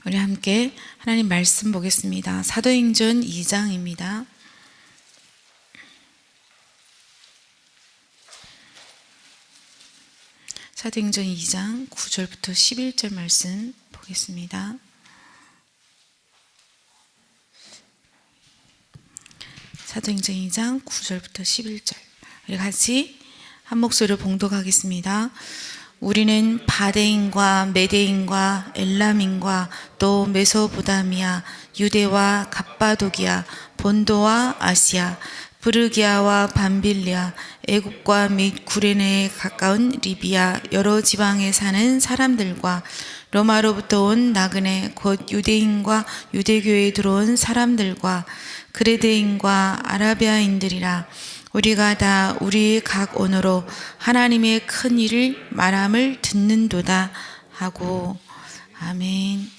우리 함께 하나님 말씀 보겠습니다. 사도행전 2장입니다. 사도행전 2장 9절부터 11절 말씀 보겠습니다. 사도행전 2장 9절부터 11절 우리 같이 한 목소리로 봉독하겠습니다. 우리는 바데인과 메데인과 엘람인과 또 메소포다미아, 유대와 갑바도기아, 본도와 아시아, 브르기아와 밤빌리아, 애굽과 및 구레네에 가까운 리비아 여러 지방에 사는 사람들과 로마로부터 온 나그네 곧 유대인과 유대교에 들어온 사람들과 그레데인과 아라비아인들이라. 우리가 다 우리 각 언어로 하나님의 큰 일을 말함을 듣는도다 하고. 아멘.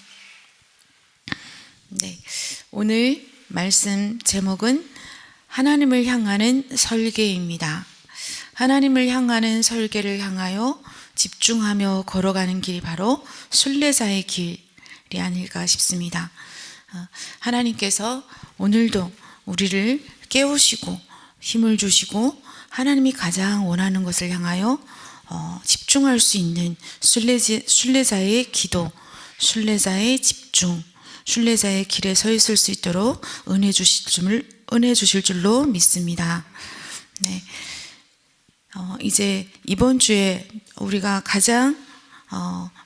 네, 오늘 말씀 제목은 하나님을 향하는 설계입니다. 하나님을 향하는 설계를 향하여 집중하며 걸어가는 길이 바로 순례자의 길이 아닐까 싶습니다. 하나님께서 오늘도 우리를 깨우시고 힘을 주시고 하나님이 가장 원하는 것을 향하여 집중할 수 있는 순례자의 기도, 순례자의 집중, 순례자의 길에 서 있을 수 있도록 은혜 주실 줄로 믿습니다. 네. 이제 이번 주에 우리가 가장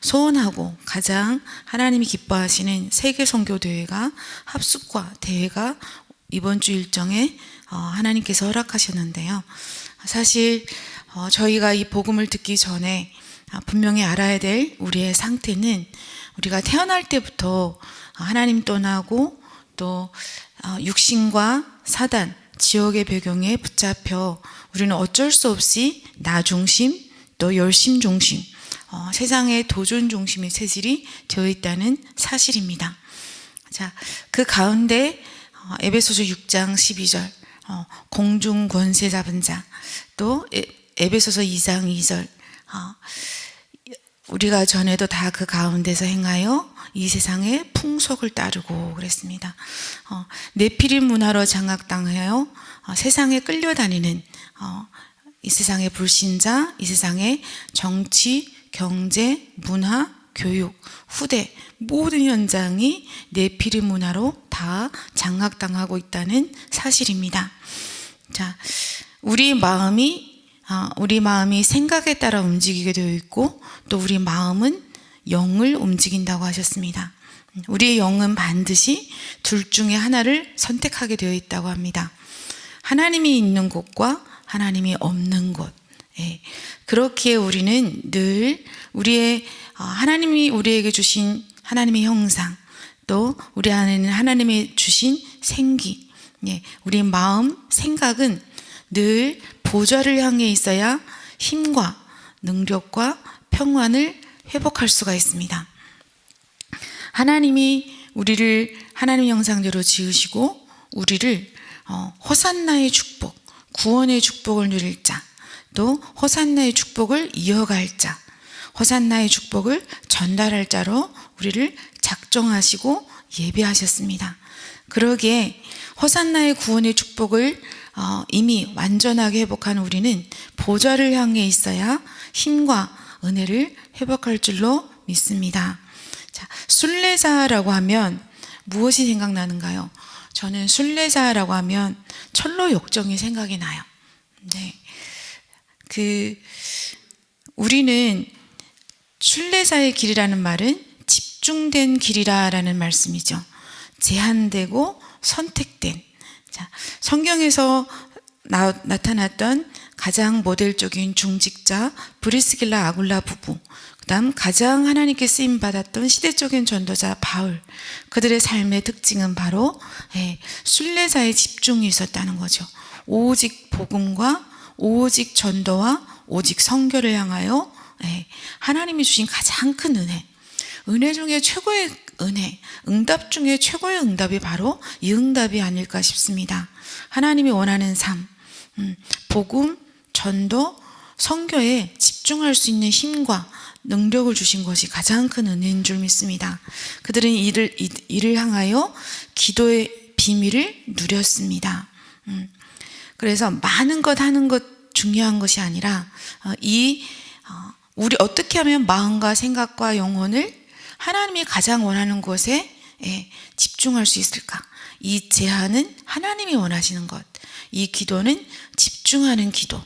소원하고 가장 하나님이 기뻐하시는 세계 선교 대회가 합숙과 대회가 이번 주 일정에 하나님께서 허락하셨는데요. 사실 저희가 이 복음을 듣기 전에 분명히 알아야 될 우리의 상태는 우리가 태어날 때부터 하나님 떠나고 또 육신과 사단, 지옥의 배경에 붙잡혀 우리는 어쩔 수 없이 나 중심 또 열심 중심, 세상의 도전 중심의 체질이 되어 있다는 사실입니다. 자, 그 가운데 에베소서 6장 12절 공중 권세 잡은 자, 또 에베소서 2장 2절 우리가 전에도 다 그 가운데서 행하여 이 세상의 풍속을 따르고 그랬습니다. 네피림 문화로 장악당하여 세상에 끌려다니는 이 세상의 불신자, 이 세상의 정치, 경제, 문화, 교육, 후대 모든 현장이 네피림 문화로 다 장악당하고 있다는 사실입니다. 자, 우리 마음이 생각에 따라 움직이게 되어 있고 또 우리 마음은 영을 움직인다고 하셨습니다. 우리의 영은 반드시 둘 중에 하나를 선택하게 되어 있다고 합니다. 하나님이 있는 곳과 하나님이 없는 곳. 그렇기에 우리는 늘 하나님이 우리에게 주신 하나님의 형상, 또 우리 안에는 하나님이 주신 생기, 우리 마음, 생각은 늘 보좌를 향해 있어야 힘과 능력과 평안을 회복할 수가 있습니다. 하나님이 우리를 하나님 형상대로 지으시고 우리를 호산나의 축복, 구원의 축복을 누릴 자, 또 호산나의 축복을 이어갈 자, 호산나의 축복을 전달할 자로 우리를 작정하시고 예비하셨습니다. 그러기에 호산나의 구원의 축복을 이미 완전하게 회복한 우리는 보좌를 향해 있어야 힘과 은혜를 회복할 줄로 믿습니다. 자, 순례자라고 하면 무엇이 생각나는가요? 저는 순례자라고 하면 철로 역정이 생각이 나요. 네. 우리는 순례자의 길이라는 말은 집중된 길이라는 말씀이죠. 제한되고 선택된. 자, 성경에서 나타났던 가장 모델적인 중직자 브리스길라 아굴라 부부, 그다음 가장 하나님께 쓰임 받았던 시대적인 전도자 바울, 그들의 삶의 특징은 바로 순례자의 집중이 있었다는 거죠. 오직 복음과 오직 전도와 오직 선교를 향하여 하나님이 주신 가장 큰 은혜 중에 최고의 은혜, 응답 중에 최고의 응답이 바로 이 응답이 아닐까 싶습니다. 하나님이 원하는 삶, 복음, 전도, 선교에 집중할 수 있는 힘과 능력을 주신 것이 가장 큰 은혜인 줄 믿습니다. 그들은 이를 향하여 기도의 비밀을 누렸습니다. 그래서 많은 것 하는 것 중요한 것이 아니라 우리 어떻게 하면 마음과 생각과 영혼을 하나님이 가장 원하는 곳에 집중할 수 있을까? 이 제한은 하나님이 원하시는 것. 이 기도는 집중하는 기도.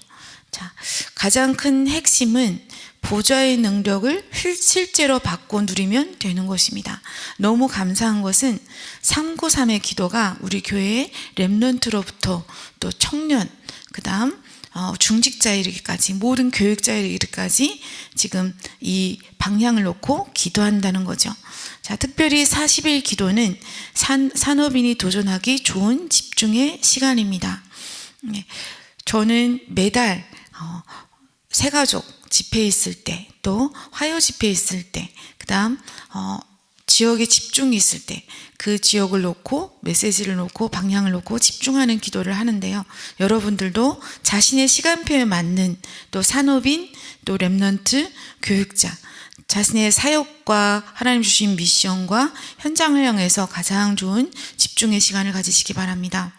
자, 가장 큰 핵심은 보좌의 능력을 실제로 받고 누리면 되는 것입니다. 너무 감사한 것은 393의 기도가 우리 교회의 렘넌트로부터 또 청년, 그 다음 중직자에 이르기까지, 모든 교육자에 이르기까지 지금 이 방향을 놓고 기도한다는 거죠. 자, 특별히 40일 기도는 산업인이 도전하기 좋은 집중의 시간입니다. 저는 매달 새가족 집회 있을 때, 또 화요 집회 있을 때, 그 다음 지역에 집중이 있을 때 그 지역을 놓고 메시지를 놓고 방향을 놓고 집중하는 기도를 하는데요. 여러분들도 자신의 시간표에 맞는 또 산업인, 또 렘넌트, 교육자, 자신의 사역과 하나님 주신 미션과 현장을 향해서 가장 좋은 집중의 시간을 가지시기 바랍니다.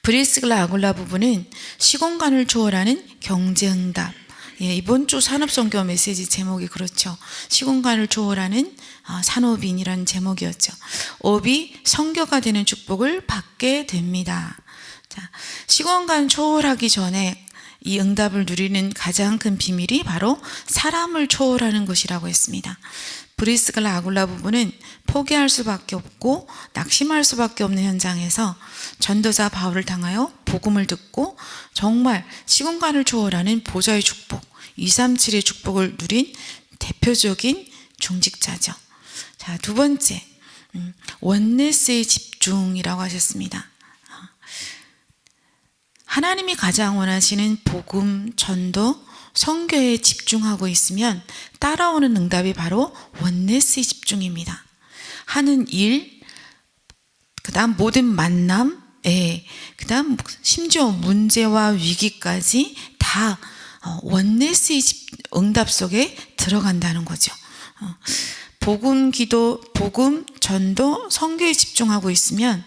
브리스글라 아굴라 부부는 시공간을 초월하는 경제응답. 이번 주 산업선교 메시지 제목이 그렇죠. 시공간을 초월하는 산업인이라는 제목이었죠. 업이 선교가 되는 축복을 받게 됩니다. 자, 시공간 초월하기 전에 이 응답을 누리는 가장 큰 비밀이 바로 사람을 초월하는 것이라고 했습니다. 브리스글라 아굴라 부부는 포기할 수밖에 없고 낙심할 수밖에 없는 현장에서 전도자 바울을 당하여 복음을 듣고 정말 시공간을 초월하는 보좌의 축복, 237의 축복을 누린 대표적인 중직자죠. 자, 두 번째, 원네스의 집중이라고 하셨습니다. 하나님이 가장 원하시는 복음, 전도, 선교에 집중하고 있으면 따라오는 응답이 바로 원네스의 집중입니다. 하는 일, 그 다음 모든 만남, 그 다음 심지어 문제와 위기까지 다 원네스의 응답 속에 들어간다는 거죠. 복음, 기도, 복음, 전도, 선교에 집중하고 있으면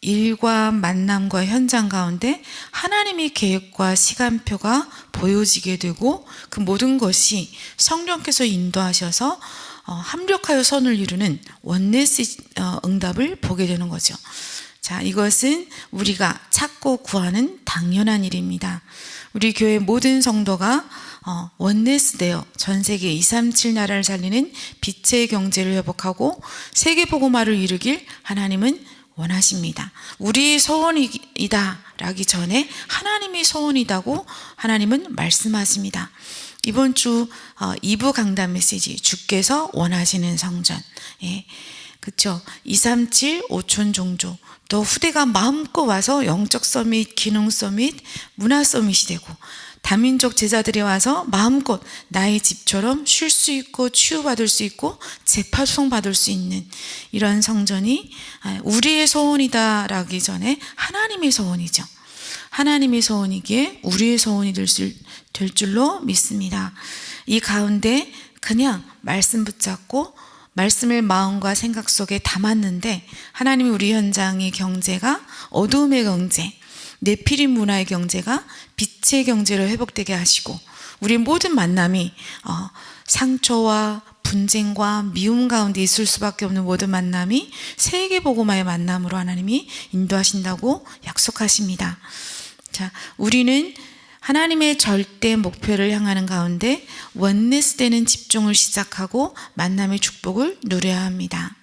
일과 만남과 현장 가운데 하나님의 계획과 시간표가 보여지게 되고 그 모든 것이 성령께서 인도하셔서 합력하여 선을 이루는 원네스 응답을 보게 되는 거죠. 자, 이것은 우리가 찾고 구하는 당연한 일입니다. 우리 교회 모든 성도가 원네스 되어 전 세계 237 나라를 살리는 빛의 경제를 회복하고 세계 복음화를 이루길 하나님은 원하십니다. 우리의 소원이다 라기 전에 하나님의 소원이다고 하나님은 말씀하십니다. 이번 주 2부 강단 메시지, 주께서 원하시는 성전, 그렇죠. 237 오촌 종조, 또 후대가 마음껏 와서 영적 서밋, 기능 서밋, 문화 서밋이 되고 다민족 제자들이 와서 마음껏 나의 집처럼 쉴 수 있고 치유받을 수 있고 재파송 받을 수 있는 이런 성전이 우리의 소원이다 라기 전에 하나님의 소원이죠. 하나님의 소원이기에 우리의 소원이 될 줄로 믿습니다. 이 가운데 그냥 말씀 붙잡고 말씀을 마음과 생각 속에 담았는데 하나님이 우리 현장의 경제가 어두움의 경제, 네피림 문화의 경제가 빛의 경제로 회복되게 하시고 우리 모든 만남이 상처와 분쟁과 미움 가운데 있을 수밖에 없는 모든 만남이 세계 복음화의 만남으로 하나님이 인도하신다고 약속하십니다. 자, 우리는 하나님의 절대 목표를 향하는 가운데 원네스 되는 집중을 시작하고 만남의 축복을 누려야 합니다.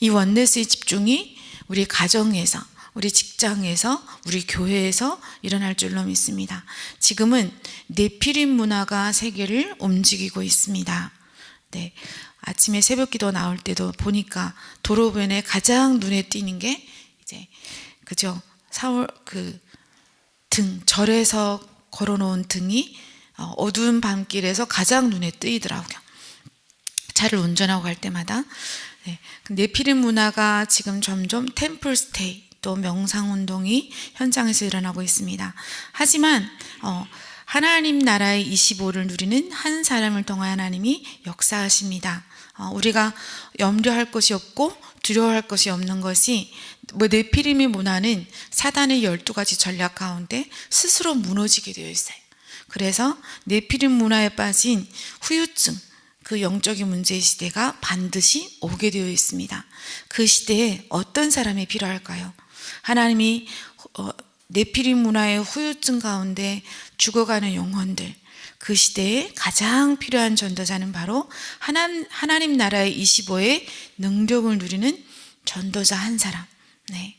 이 원네스의 집중이 우리 가정에서, 우리 직장에서, 우리 교회에서 일어날 줄로 믿습니다. 지금은 네피림 문화가 세계를 움직이고 있습니다. 네, 아침에 새벽기도 나올 때도 보니까 도로변에 가장 눈에 띄는 게 이제 그죠? 4월 등 절에서 걸어놓은 등이 어두운 밤길에서 가장 눈에 띄더라고요. 차를 운전하고 갈 때마다. 네, 네피림 문화가 지금 점점 템플 스테이 또 명상 운동이 현장에서 일어나고 있습니다. 하지만 하나님 나라의 25를 누리는 한 사람을 통하여 하나님이 역사하십니다. 우리가 염려할 것이 없고 두려워할 것이 없는 것이 네피림의 문화는 사단의 12가지 전략 가운데 스스로 무너지게 되어 있어요. 그래서 네피림 문화에 빠진 후유증, 그 영적인 문제의 시대가 반드시 오게 되어 있습니다. 그 시대에 어떤 사람이 필요할까요? 하나님이 네피림 문화의 후유증 가운데 죽어가는 영혼들, 그 시대에 가장 필요한 전도자는 바로 하나님 나라의 25의 능력을 누리는 전도자 한 사람. 네.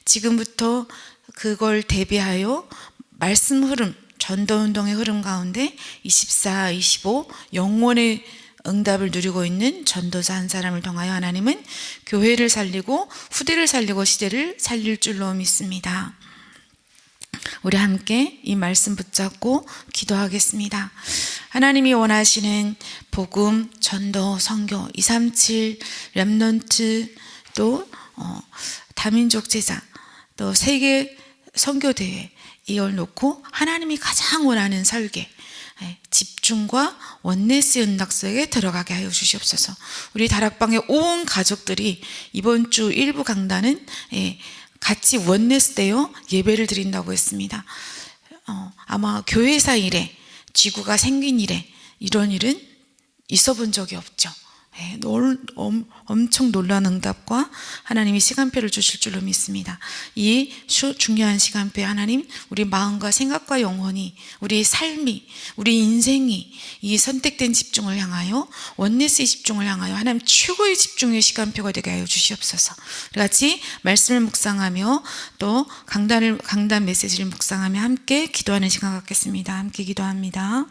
지금부터 그걸 대비하여 말씀 흐름, 전도운동의 흐름 가운데 24, 25 영원의 응답을 누리고 있는 전도자 한 사람을 통하여 하나님은 교회를 살리고 후대를 살리고 시대를 살릴 줄로 믿습니다. 우리 함께 이 말씀 붙잡고 기도하겠습니다. 하나님이 원하시는 복음, 전도, 선교, 237, 렘넌트, 또 다민족 제자, 또 세계 선교대회 이걸 놓고 하나님이 가장 원하는 설계, 집중과 원네스 연락소에 들어가게 하여 주시옵소서. 우리 다락방의 온 가족들이 이번 주 일부 강단은 같이 원네스 되어 예배를 드린다고 했습니다. 아마 교회사 이래, 지구가 생긴 이래 이런 일은 있어 본 적이 없죠. 엄청 놀라운 응답과 하나님이 시간표를 주실 줄로 믿습니다. 이 중요한 시간표에 하나님 우리 마음과 생각과 영혼이, 우리 삶이, 우리 인생이 이 선택된 집중을 향하여, 원네스의 집중을 향하여 하나님 최고의 집중의 시간표가 되게 하여 주시옵소서. 우리 같이 말씀을 묵상하며 또 강단 메시지를 묵상하며 함께 기도하는 시간 갖겠습니다. 함께 기도합니다.